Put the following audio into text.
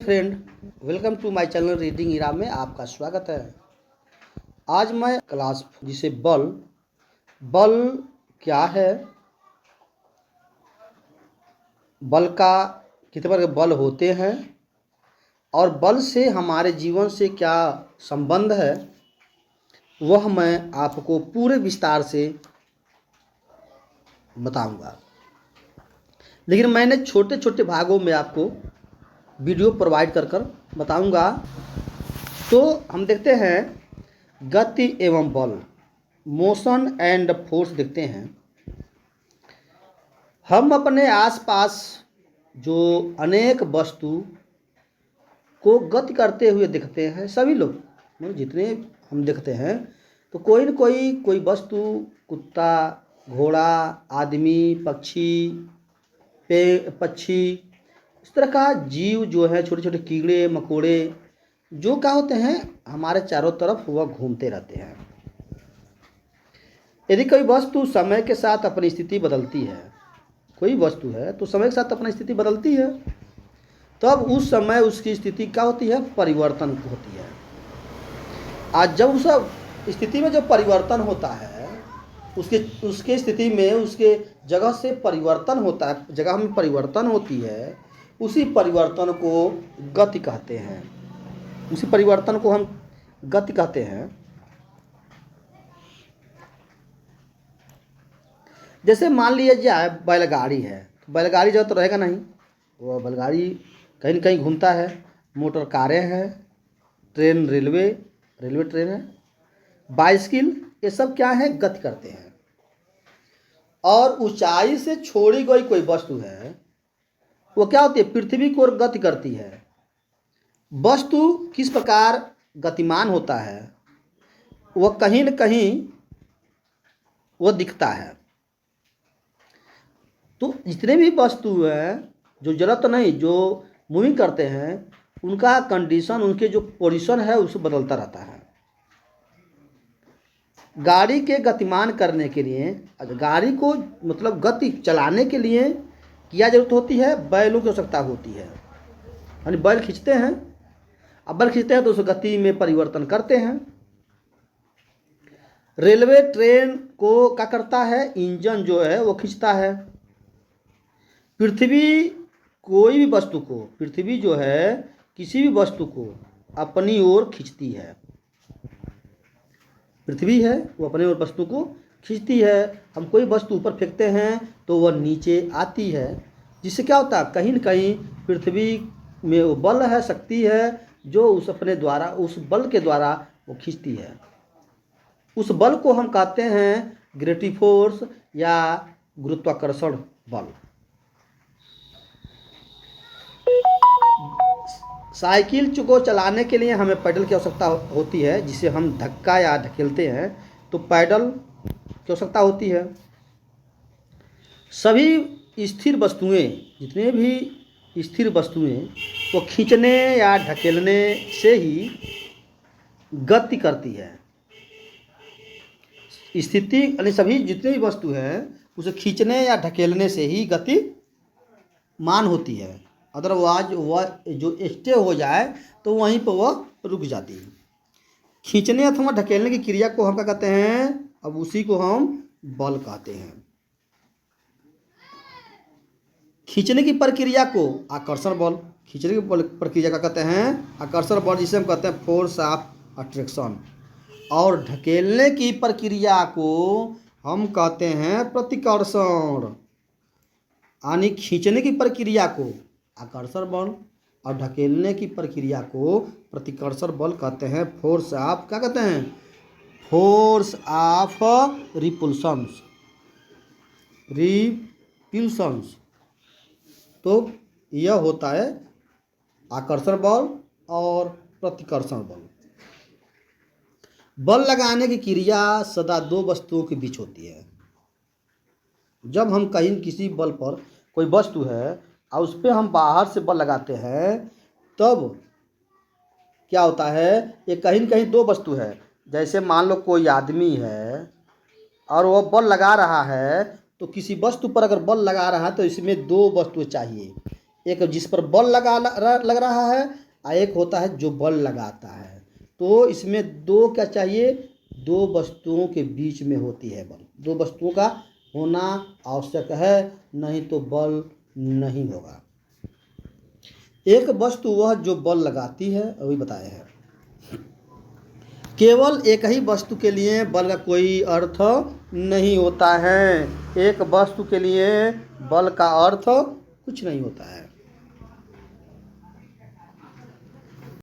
Friend, welcome to my channel reading era में आपका स्वागत है। आज मैं क्लास जिसे बल बल क्या है, बल का कितने प्रकार के बल होते हैं और बल से हमारे जीवन से क्या संबंध है, वह मैं आपको पूरे विस्तार से बताऊंगा। लेकिन मैंने छोटे छोटे भागों में आपको वीडियो प्रोवाइड कर बताऊंगा। तो हम देखते हैं गति एवं बल, मोशन एंड फोर्स देखते हैं। हम अपने आसपास जो अनेक वस्तु को गति करते हुए देखते हैं, सभी लोग मतलब जितने हम देखते हैं, तो कोई न कोई वस्तु, कुत्ता, घोड़ा, आदमी, पक्षी, इस तरह का जीव जो है, छोटे छोटे कीड़े मकोड़े जो क्या होते हैं हमारे चारों तरफ वह घूमते रहते हैं। यदि कोई वस्तु समय के साथ अपनी स्थिति बदलती है, कोई वस्तु है तो समय के साथ अपनी स्थिति बदलती है, तब उस समय उसकी स्थिति क्या होती है, परिवर्तन होती है। आज जब उस स्थिति में जब परिवर्तन होता है, उसके स्थिति में उसके जगह से परिवर्तन होता है, जगह में परिवर्तन होती है, उसी परिवर्तन को गति कहते हैं। उसी परिवर्तन को हम गति कहते हैं। जैसे मान लिया जाए बैलगाड़ी है, तो बैलगाड़ी जगह तो रहेगा नहीं, वो बैलगाड़ी कहीं न कहीं घूमता है। मोटर कारें हैं, ट्रेन, रेलवे ट्रेन है, बाइसिकल, ये सब क्या है, गति करते हैं। और ऊंचाई से छोड़ी गई कोई वस्तु है, वो क्या होती है, पृथ्वी को गति करती है। वस्तु किस प्रकार गतिमान होता है, वह कहीं न कहीं वह दिखता है। तो जितने भी वस्तु हैं जो जरूरत नहीं, जो मूविंग करते हैं, उनका कंडीशन, उनके जो पोजीशन है उसे बदलता रहता है। गाड़ी के गतिमान करने के लिए, गाड़ी को मतलब गति चलाने के लिए क्या जरूरत होती है, बैलों की आवश्यकता होती है। यानी बैल खींचते हैं, अब बैल खींचते हैं तो उस गति में परिवर्तन करते हैं। रेलवे ट्रेन को क्या करता है, इंजन जो है वो खींचता है। पृथ्वी कोई भी वस्तु को, पृथ्वी जो है किसी भी वस्तु को अपनी ओर खींचती है। पृथ्वी है वो अपने ओर वस्तु को खींचती है। हम कोई वस्तु ऊपर फेंकते हैं तो वह नीचे आती है, जिससे क्या होता है, कहीं न कहीं पृथ्वी में वो बल है, शक्ति है, जो उस अपने द्वारा, उस बल के द्वारा वो खींचती है। उस बल को हम कहते हैं ग्रेविटी फोर्स या गुरुत्वाकर्षण बल। साइकिल को चलाने के लिए हमें पैडल की आवश्यकता होती है, जिसे हम धक्का या ढकेलते हैं, तो पैडल की आवश्यकता होती है। सभी स्थिर वस्तुएं, जितने भी स्थिर वस्तुएं, वो खींचने या ढकेलने से ही गति करती है। स्थिति यानी सभी जितने भी वस्तु हैं उसे खींचने या ढकेलने से ही गति मान होती है। अदरवाइज वह जो स्टे हो जाए तो वहीं पर वह रुक जाती है। खींचने अथवा ढकेलने की क्रिया को हम क्या कहते हैं, अब उसी को हम बल कहते हैं। खींचने की प्रक्रिया को आकर्षण बल, खींचने की प्रक्रिया का कहते हैं आकर्षण बल, जिसे हम कहते हैं फोर्स ऑफ अट्रैक्शन। और ढकेलने की प्रक्रिया को हम कहते हैं प्रतिकर्षण। यानी खींचने की प्रक्रिया को आकर्षण बल और ढकेलने की प्रक्रिया को प्रतिकर्षण बल कहते हैं। फोर्स ऑफ क्या कहते हैं, फोर्स ऑफ रिपल्शंस। तो यह होता है आकर्षण बल और प्रतिकर्षण बल। बल लगाने की क्रिया सदा दो वस्तुओं के बीच होती है। जब हम कहीं किसी बल पर, कोई वस्तु है और उस पर हम बाहर से बल लगाते हैं, तब क्या होता है, ये कहीं न कहीं दो वस्तु है। जैसे मान लो कोई आदमी है और वह बल लगा रहा है, तो किसी वस्तु पर अगर बल लगा रहा है तो इसमें दो वस्तुएं चाहिए। एक जिस पर बल लग रहा है और एक होता है जो बल लगाता है। तो इसमें दो क्या चाहिए, दो वस्तुओं के बीच में होती है बल, दो वस्तुओं का होना आवश्यक है, नहीं तो बल नहीं होगा। एक वस्तु वह जो बल लगाती है, अभी बताया है। केवल एक ही वस्तु के लिए बल का कोई अर्थ नहीं होता है, एक वस्तु के लिए बल का अर्थ कुछ नहीं होता है।